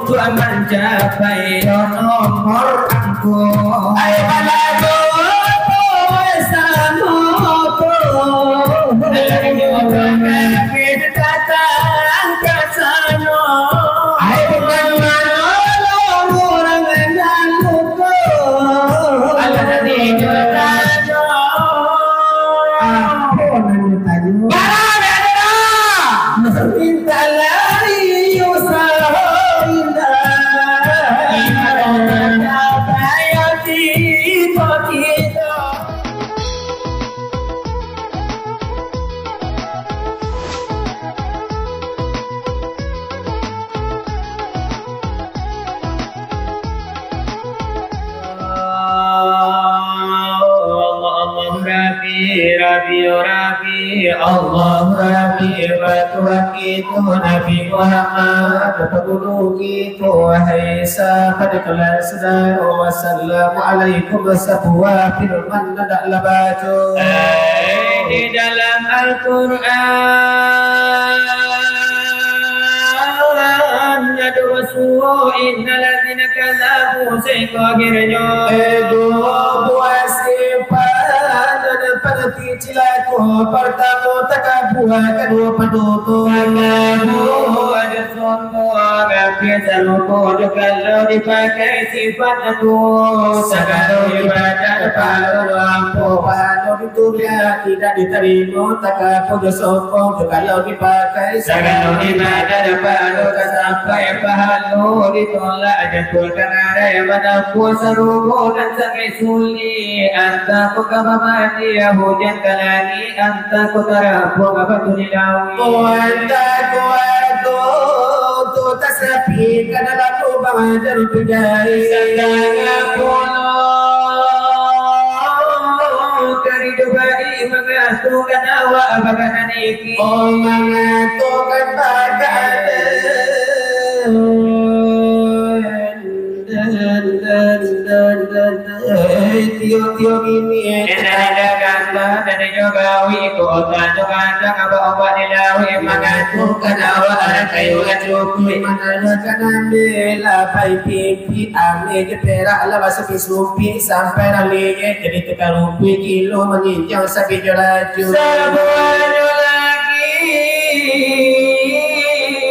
untuk mencapai nomor angkut. Ay balago bersama kau, kita datang ke sana. Ay bukan manolong orang dan lupa. Allah di sana. Apa namanya tadi? Minta lari usaha. Rabi Allah Rabi batu Nabi Muhammad pegulu kita wahai sahabat kelas saudara wassalamualaikum wasabwa firman tidak labacu di dalam Al-Quran ada wasuh innal ladzina kadzabu sayqagirnya pada cilaku pertama takabua kedua penutup ada semua biasa lupa kalau dipakai sifat itu segala ibadah kalau lampu kalau ditulis tidak diterima takabur sombong kalau dipakai segala ibadah kalau sampai pahala ditolak jatuh karena yang menempuh serugo dan sampai sulit antara kekabamani hujan kalani anta kutara buang apa tu nilawi anta kuatu tu tasapi kana lalu bahajar tujari sandanga pono kari dubai mengatu kana wa abagana niki oh mengatu kana tio ini ada ganda dan jogawi kota joganda apa dilawi mengatukan awal kayu cukup mana kana bela pai pipi ame jepera ala basuki supi sampai nalinya jadi tekarumpi kilo meninjau sapi jolaju semuanya lagi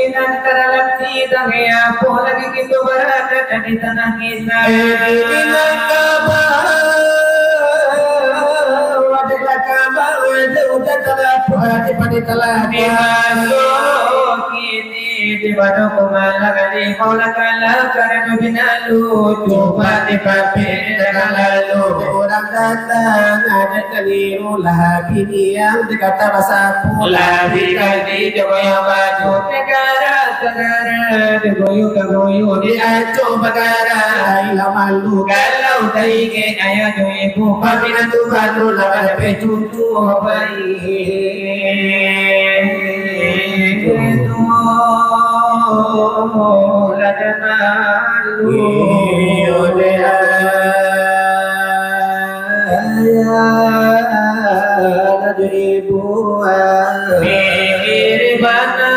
dan terlebih dan ya lagi gitu berada di tanah kita di batu kumala kali kaula kala karena binalu coba di papi dengan lalu orang datang ada keliru lah yang dikata bahasa pula di kali jogoyo baju negara digoyo di aco bagara ila malu kalau taike ayah jo ibu papi nantu batu lah pecutu la jamalu ya nadribu firibana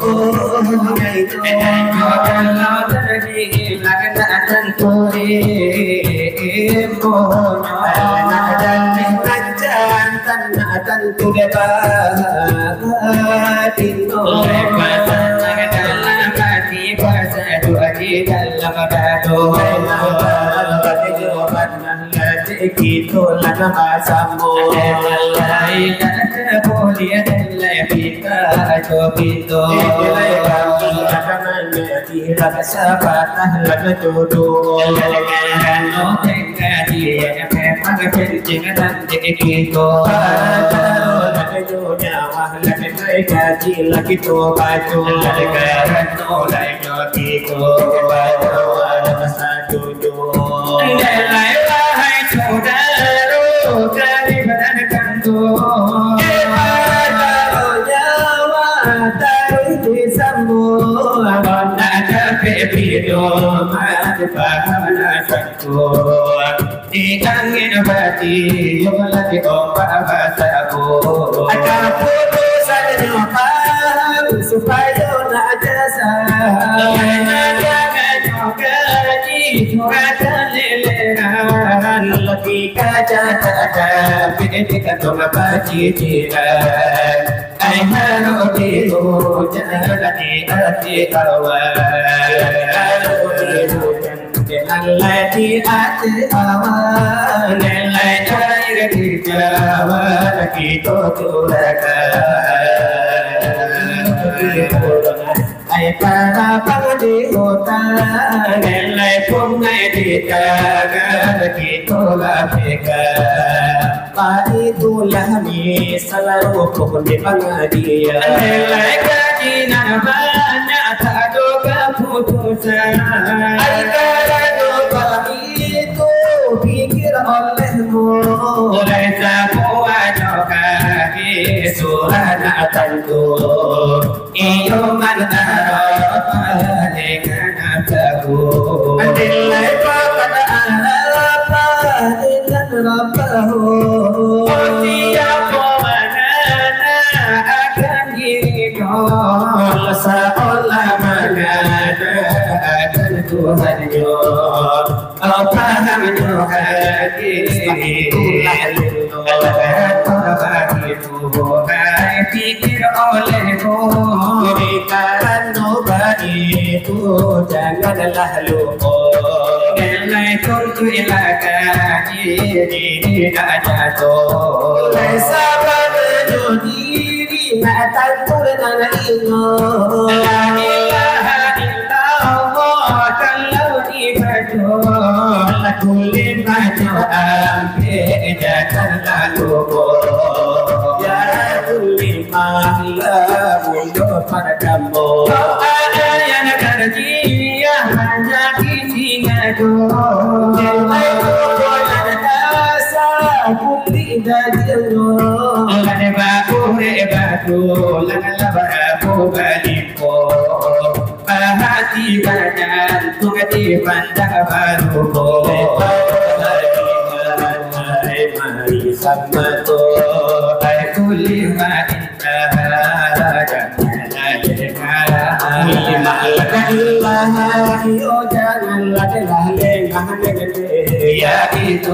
Tentu kalau terjadi lakna tanturi dan kacan tanah tantu dino dalam hati bersatu di dalam dadu kita lana masamu lai tak boleh lai kita jopito lai kita sahabat lana jodoh no tengah dia memang penting dan kita lana nyawa lana gaji lagi tu baju lana no lai jopito baju satu lai saudara dari badan kantu nyawa taruh di sambung ada pepido ada pahamana kantu di angin bati yang lagi ombak basaku ada putusan nyokap supaya nak jasa lagi kaca tak kita tolak baci jiran ai haru diru jangan di hati kawan haru diru jangan di hati kawan nilai cair di jalan kita tulakan ai para pangdi hutan nilai pungai di jalan kita lapika itulah ni selalu pun di pangadian nilai kajian banyak tak ada keputusan ai kalau itu pikir olehmu oleh tak kaki surat tentu iyo manara dengan aku nilai pada apa dengan Rabbahu siapa mana akan diriku seolah mana akan Tuhannya paham hati pikir olehmu berikan obat itu janganlah lupa nilai kuntu ilakan ini tidak jatuh sabar diri mata purna ingat la ilaha illallah kalau dibaca kulin baca ampe janganlah lupa Allah mulut padamu ada yang kerja hanya kisingadu nilai kuat asa kuli dajero lane batu lane labaku balipo hati badan tungati pandang baru mari sama tu kuli mati janganlah ya itu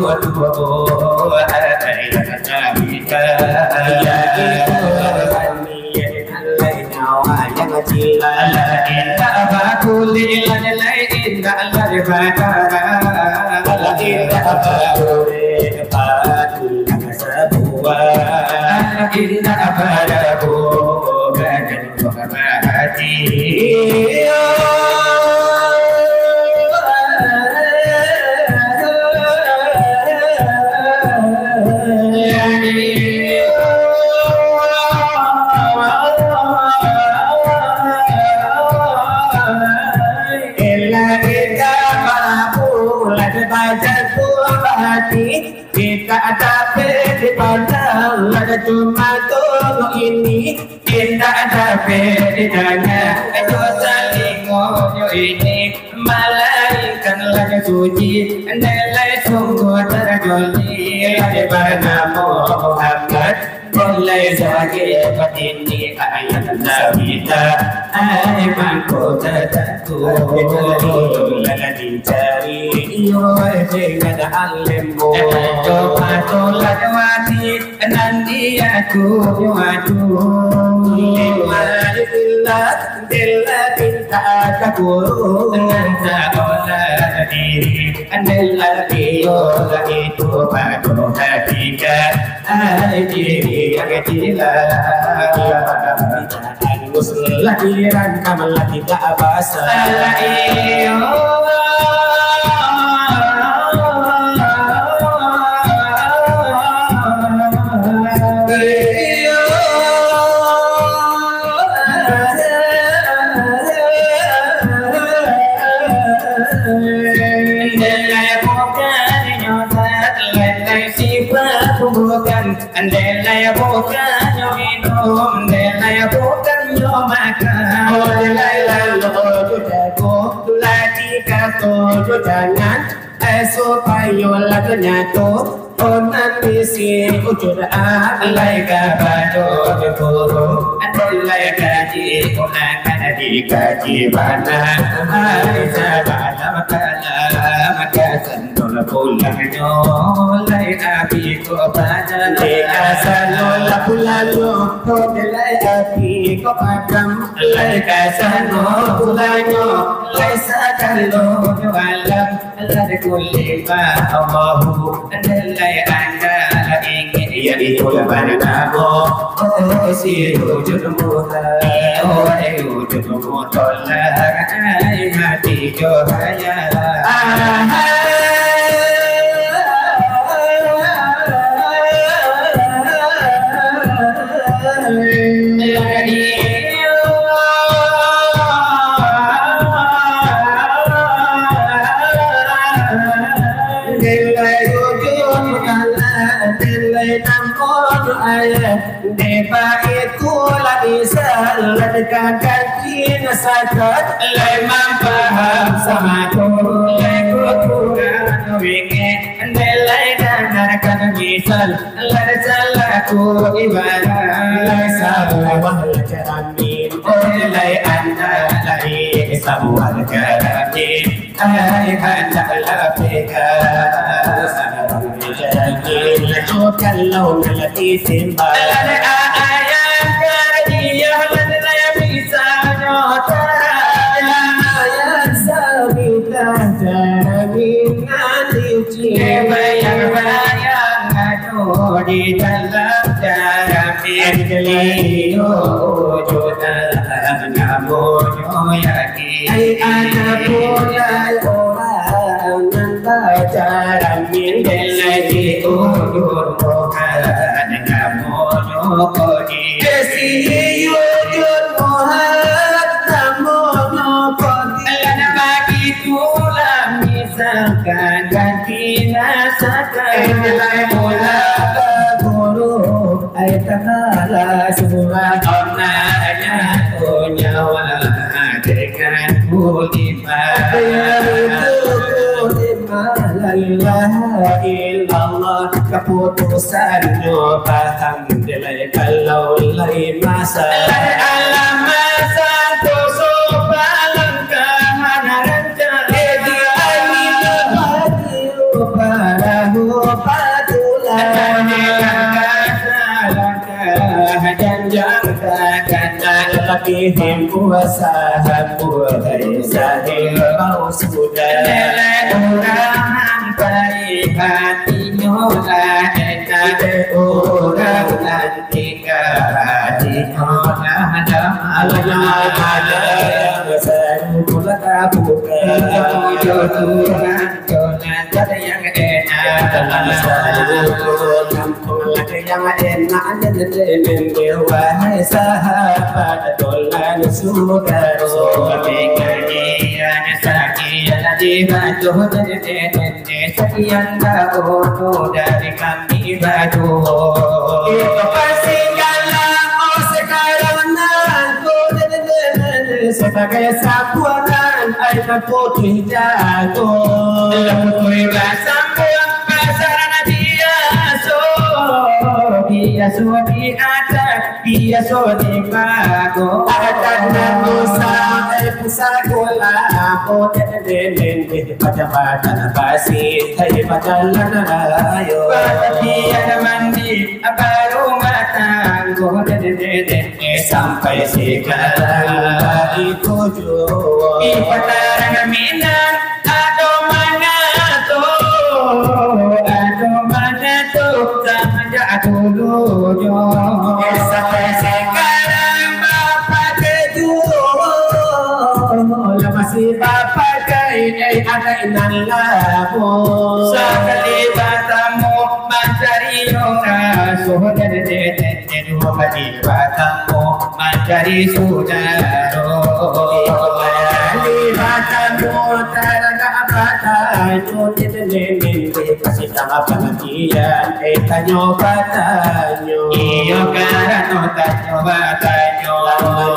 kita dapat dipandang ada cuma tolong ini kita dapat didengar itu salingonya ini malaikat lagi suci nilai sungguh terjoli ada pada Muhammad nilai sebagai ini ayat kita ay mangko tatu lala dicari yo dengan alemmu to ladwati nanti aku yo aduh Dilla tinta kaburu nanta ola diri andella biyo itu padu hatika diri agitila muslim lahiran kamal tidak basa Andela bukan yo minum, andela bukan yo makan. Andela lo jago, lagi kato yo jangan, supaya lagunya tuh. Onan misi ujud alai kabado buru alai kaji onan dikaji bana alai sabana maka sandol pulanyo alai api ko bana deka sandol pulanyo alai api ko padam alai kasano pulanyo alai sakalo alam alai kulli ma Allahu alai anda ingin yaitu lebaranmu si wujudmu wujudmu tolak hati johaya Depa itu lagi saladkan kaki nasakat lemam paham sama kurang winge nelai dan misal ladalaku ibadah salah keramin oleh anda lagi sabual keramin ay handa lapika kalau nanti simbal ayam kerja lada yang bisa nyotara ayam sabita jaramin nanti bayang aduh di dalam jaramin kelio jutaan namun yakin anak mulai orang jaramin lagi udur Tuhan kamu nyokodi esi wujud Tuhan kamu nyokodi lana bagi tulang misalkan ganti nasakan nilai mula guru ayatala surat onanya nyawa dengan budiman la ilaha illallah keputusan paham delai kalau lain masa alam masa tu sopalan kehanaran jadi ayu hati para patulan janjang kata lagi puasa hambuai sahil mau sudah orang baik hatinya ada orang nanti hatinya ada ada yang pula bukan jodohan jodohan ada yang enak yang enak dan wahai sahabat dolan saudara pengertian sakit dibantu sekian tahun dari kami batu itu pastikanlah sekarang aku sebagai sapuan air putih jatuh putih bersambung pasaran dia suami atas dia ya sonimago Adana musa pusagola Pote dende Pajabatan basi Hai pajalan rayo Patapian mandi Abaru matanggo Dede sampai sekarang Bagi tujuh Ipataran minang Ado mana tuh Sama dulu sampai sekarang Bapak kejuh masih Bapak kainai ada inalamu sekali batamu mencari orang sudah dua kali batamu mencari saudara kali batamu terangga batamu tidak kasih sama pengertian tanyo batanyo iyo karano tanyo batanyo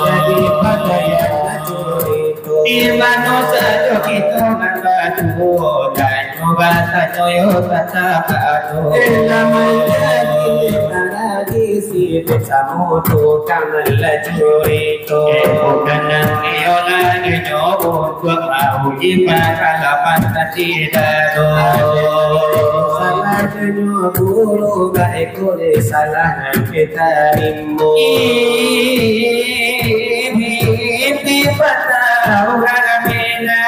jadi pakaian itu imano sajo kita nangatu tanyo batanyo yo tatapado elamanya di sini samu tukang lajurito bukan iyo lagi nyobo gua mau ipakalapan tidak salah guru baik boleh salah kita rimbo ini patah ramena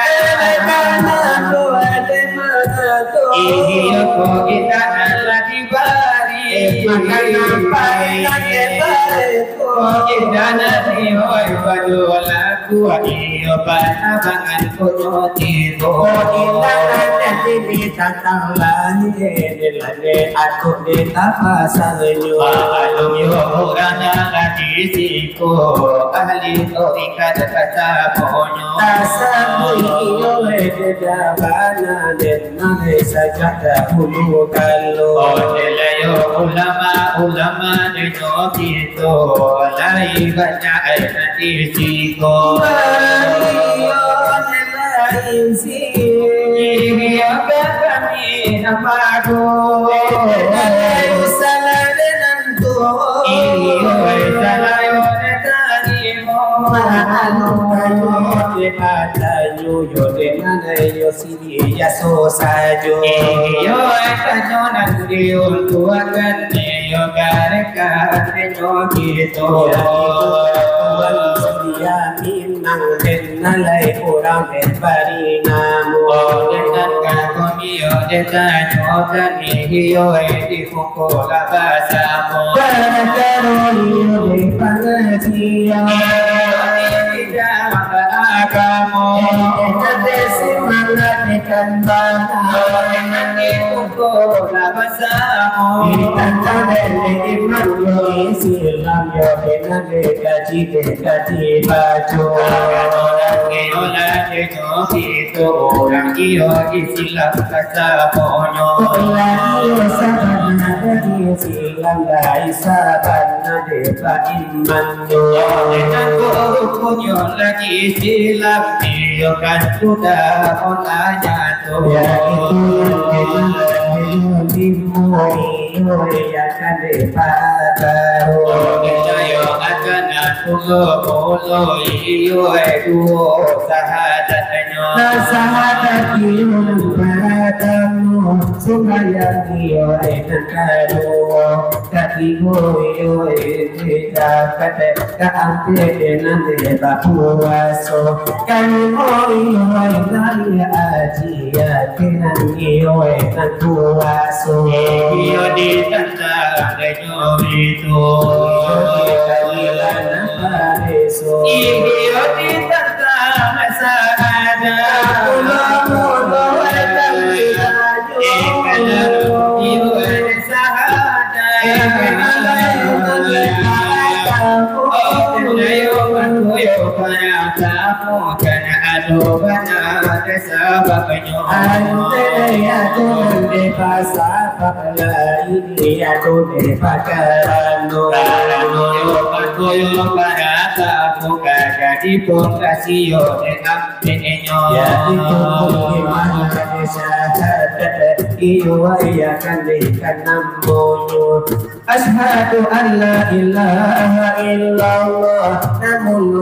karena tu ada mana tu iya kok kita lagi bari makan apa kita itu kita nanti oi baju laku iyo patah bangan kono tibo kita nanti ditantang lagi aku ditapasanyo alum yo rana lagi siko ahli torika kata ponyo tasamu yo edabana denane saja dahulu kalau yo ulama de kita lai banyak nanti siko yo lain iya kami namado salah denantu iya salah yo denanimo mahalo de patayo yo denanayo sini ya so sajo yo kanyo nanti untuk akan yo kareka yo gitu sedia minang denalai orang berbarinamu dengan kakomiyo detanyo kaniyo di fukola basamu karkaroniyo de pangajiya tidak kamu nanti semangat ikan bana nanti fukola basamu ditantang dari iman yo Islam yo denale gaji baju orang itu orang iyo Islam kata ponyo orang sabana dari Islam dari sabana deba iman yo dengan ponyo lagi Islam iyo kan sudah ponanya tuh ya itu yang ya kan deba yo akan aku lo iyo sahadat iyo baratamu sumaya iyo nakado katigo iyo kita kate kaante denande bapuaso kanimo iyo nari ajia kenan iyo nakuaso iyo ditanda denyo itu iyo ditanda masada ulo iyo sahada ini aku dipakaran jadi pun kasih dengan denyo ya itu gimana syahadat iwa ya kan namun asyhadu an la ilaha illallah namun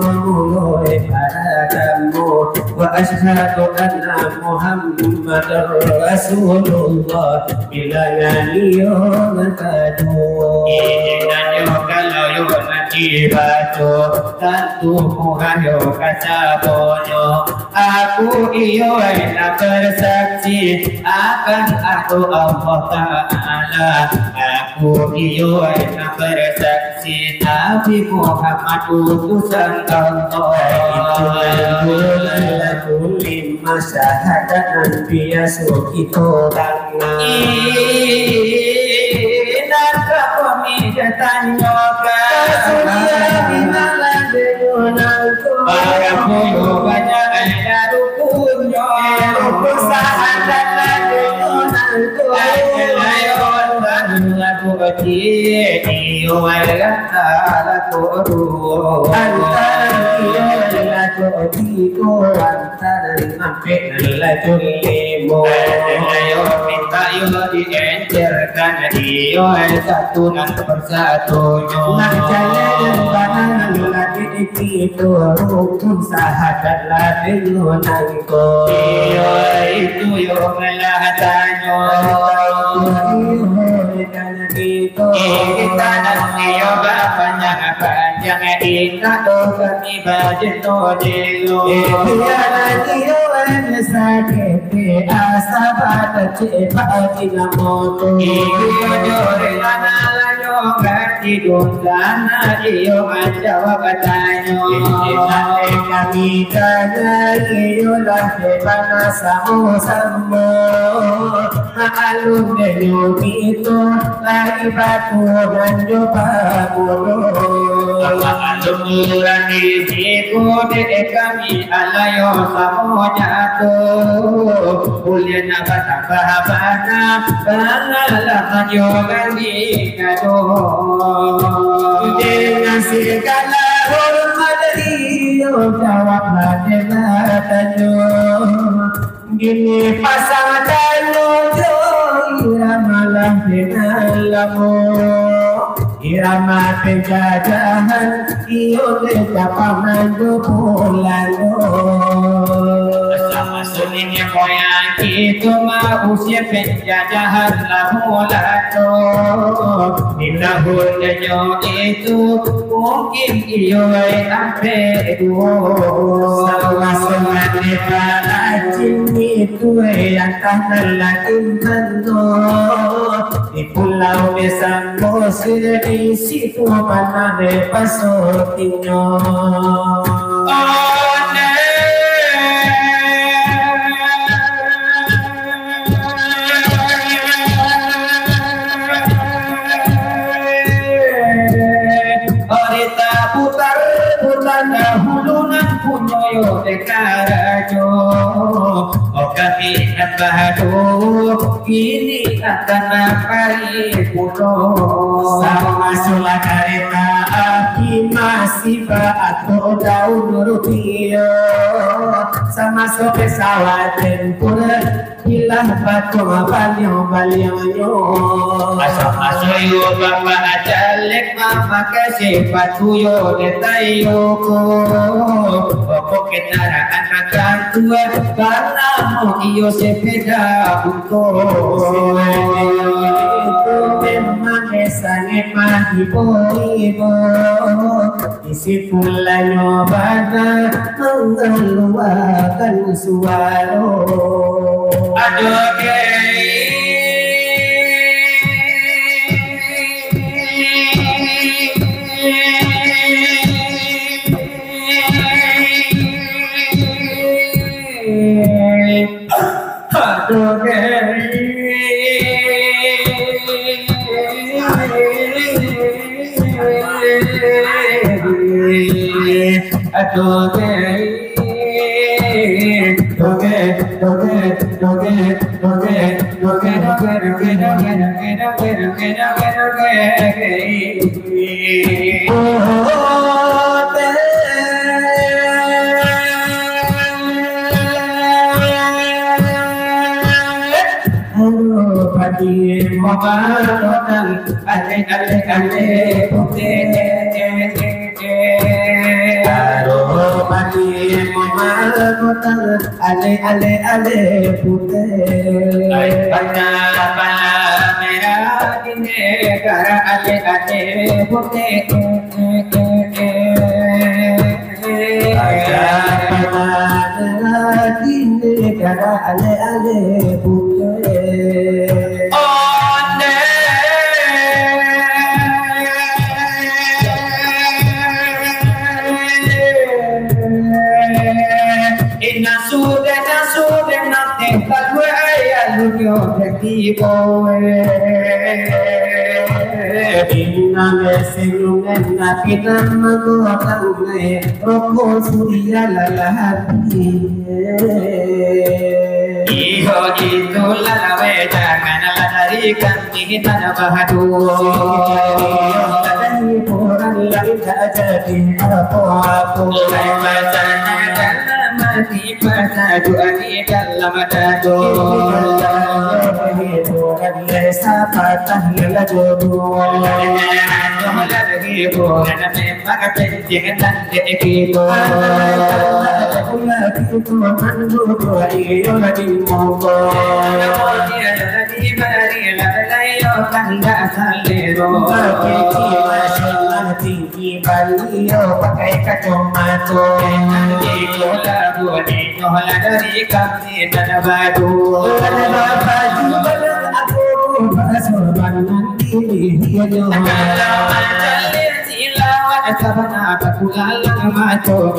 paradamu wa asyhadu anna muhammadar rasulullah bila ngaliyo ngadu dan yo kalau yo nanti baca tentu muhayo kasabono aku iyo enak bersaksi akan aku Allah Ta'ala aku iyo enak bersaksi Nabi Muhammad utusan Allah itu lima syahadat anbiya sukito tangan dan kami datanyokan para puluhannya ada rukunnya rukun sahadat lagu kecil antara minta yo diencerkan iyo satu dan persatunya jaya dan panangan lagi itu rukun sahadat lagi nangko iyo itu yo melahatanyo kita nanti yo panjang kita dosa ibadah dulu ya nanti yo sakit asabat cepat moto jore lana yo ganti dosana yo menjawab tanyo kami kana yo lah bana samo alun yo itu lagi batu ganjo pabulo alun lagi siku de kami alayo samo jatuh uliana bana bana yo ganti kado dengan segala hormat yo jawab tanyo gini pasang tanyo iramalah dengan lamu irama penjajahan iyo dejapaman dupulano sama sulinya koyang itu mah usia penjajahan lamulano dinahun denyo itu mungkin iyo ampe duo sama para cini itu yang tanah lagi mendo di pulau Besangko di situ mana de pasotinyo yo dekarajo kami nabahadu ini akan napari puno sama sula kareta api masih atau daun rupiyo sama so pesawat tempur hilang batu balio asa yo bapak ajalek mama kasih batu yo detayo ko kendaraan akan tua karena mau iyo sepeda buko itu memang sangat mahiboribo isi pula nyobana mengeluarkan suara aduh Doge ale putih panah merah ini kara ale putih panah merah ini kara ale putih Iho itulah jangan larikan kita bahadu dari orang lain tak jadi apa-apa mati pada doa di dalam dadu bukan lesa patah lela jodoh lagi bukan memang penting dan itu itu mandu iyo lagi monggo dia lagi bari layo kanda salero tinggi baliyo pakai kacamata Budi nola dari kami dan badu aku bersorban nanti dia kalau mengalir tilawat sabana bakulalang maco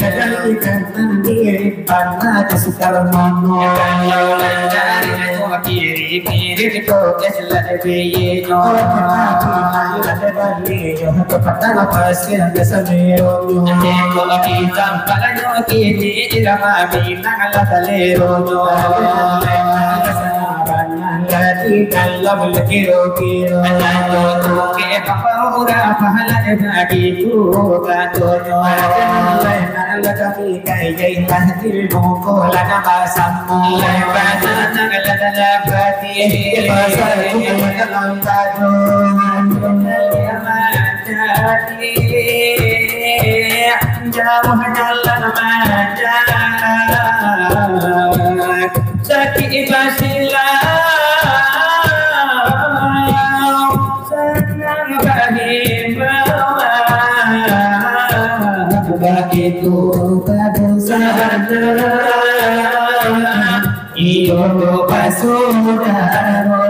jadikan nanti panah kesekar mono kalau mencari kiri kiri progres lebih no ada balik kepada pasien kesamiro kalau kita kalau kini irama bina talero no lagi dalam kiro-kiro ke papaura pahala bagi tu katono ala kami kai lahir moko lana basamu basana lana bati pasal dalam kado jauh jalan manjang sakit basilah itu kebesaran iyo pasudaro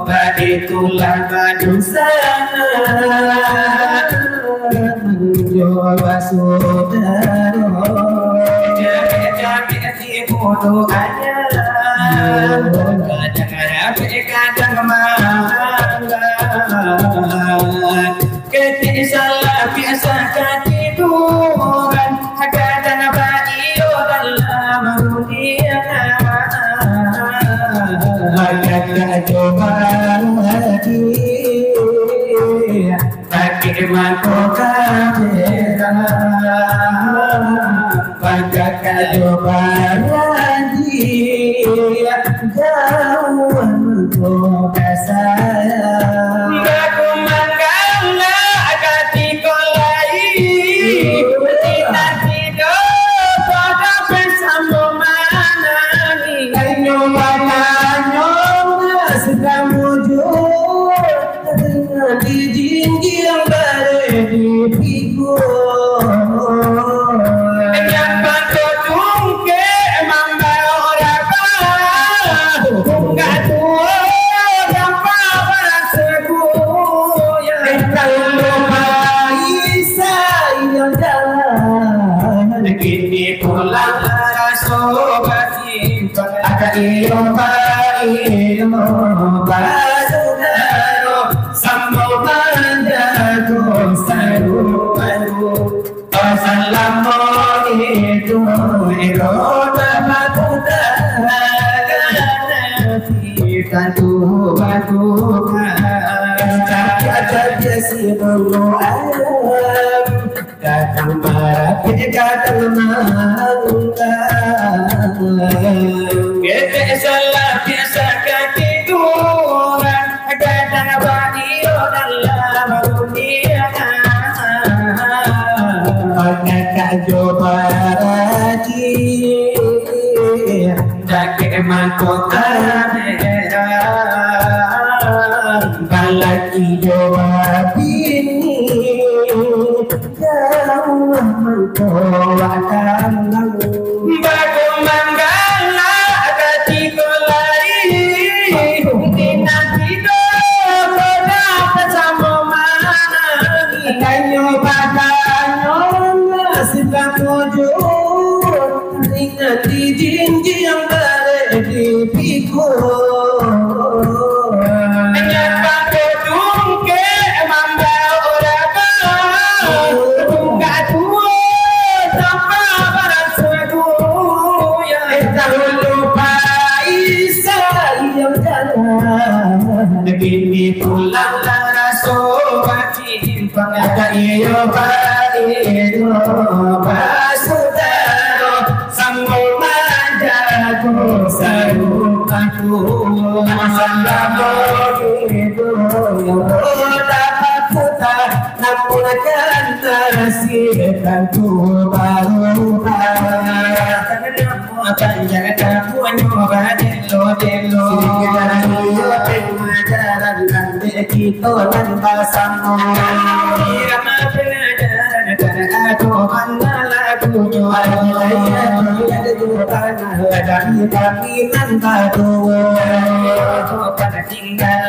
baditulah badusana iyo pasudaro jadi si bodoh aja kadang-kadang mangga ketik salah biasa ketiduran kadang baio dalam dunia kadang coba lagi bagaimana kau kamera bagaikan coba lagi jauh kau sayang kita Tuhan Kata sirul alam kadang marah kadang mangkang kita salah biasa ketiduran kadang badio dalam dunia kadang coba rajin jaga mahkota balaki jawab ini jauh mengkowakan bagu manggala ketika lari dinanti pada bersama mana kanyo badanyo nasibkan wujud ingat di jinji yang berada di pikul Begini pulang raso batin pangada iyo basudaro sambung manjago sarukanku sambamo itu dapat puta nampulkan tersikanku baru akan jaga punya delo pemajaran dan kita dan bersama irama pengajaran dan aku lagu jual ada jutaan dan kami nanti pada tinggal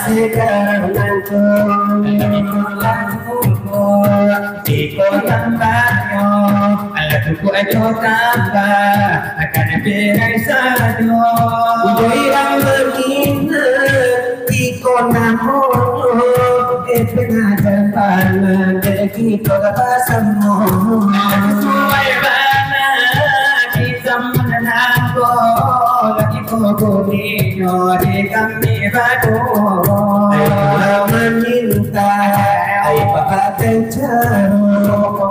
sekarang nanti lagu di kota banyo lagu aja tambah akan berai sajo yang bergina di kota mono pengajar panas di kota pasamo suai bana di zaman aku lagi kokorinyo di kami batu meminta ay pagkakensaro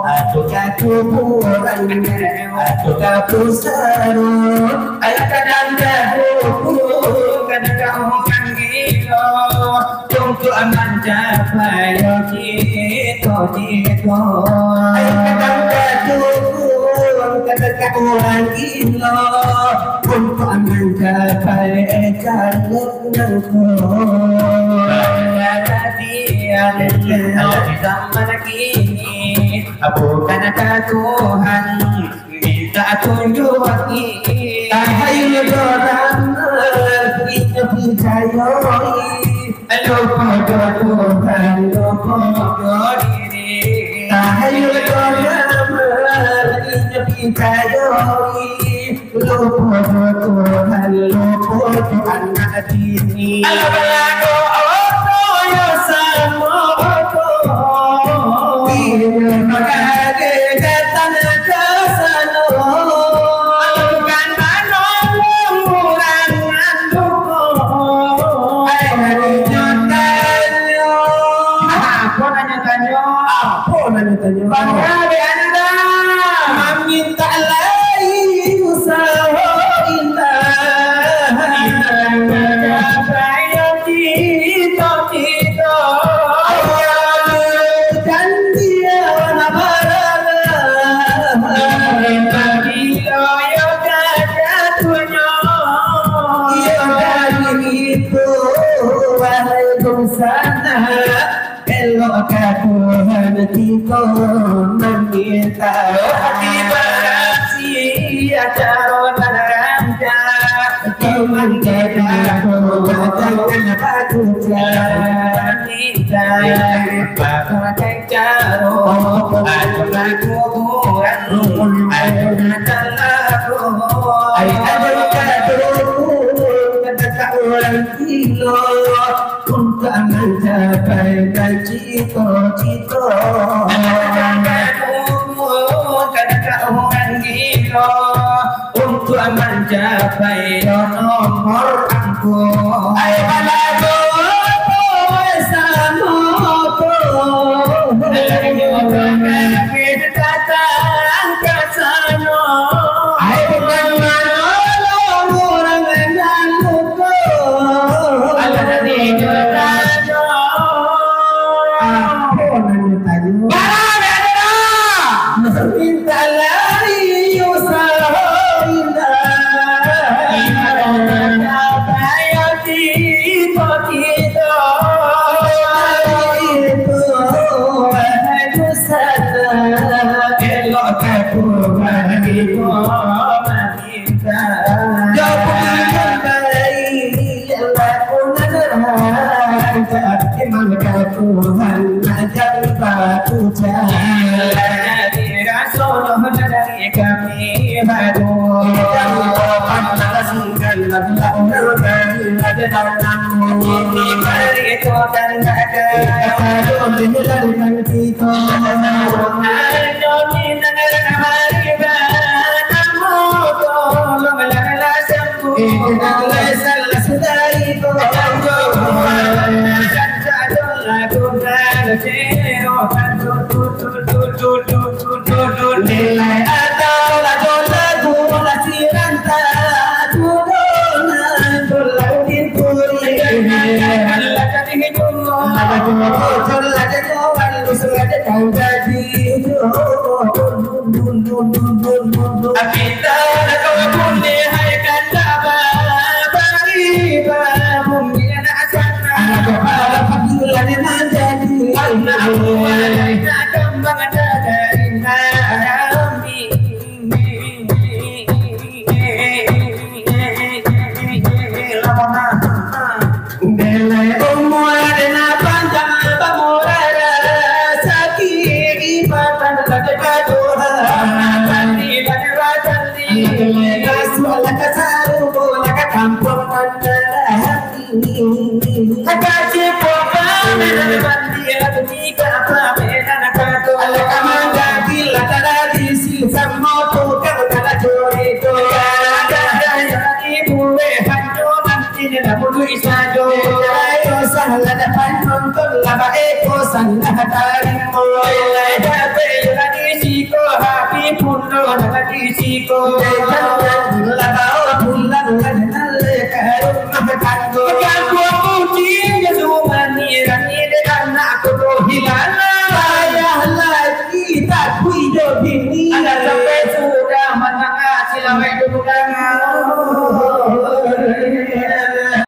ato katuburan ato kapusaro ay kadang-dahuku kadang-dahukan gilo tunggu aman capayo dito ay kadang-dahuku kadang-dahukan gilo tunggu aman capayo kalok ng ko di zaman kini bukan Tuhan minta tunjuk tahayu orang kita percayai lupa Tuhan lupa diri tahayu orang kita percayai lupa Tuhan lupa Tuhan diri meminta lagi usaha Tuhan kita meminta terima kasih acara raja teman kita jangan baca kita pakai cara ada kuburan ada lagu ada kata orang kilo untuk mencapai cita-cita kata orang gila untuk mencapai nomor mampu ay palago sama ko kita kasano ay bukan manolo orang endaluko ala di kasano ampun tayo para minta lari usahaina Tuhan ajar batu jadi Rasulullah dari kami badu kasihkan ada tanammu ini itu dan ada dengan kita nilai atau lagu siranta Siko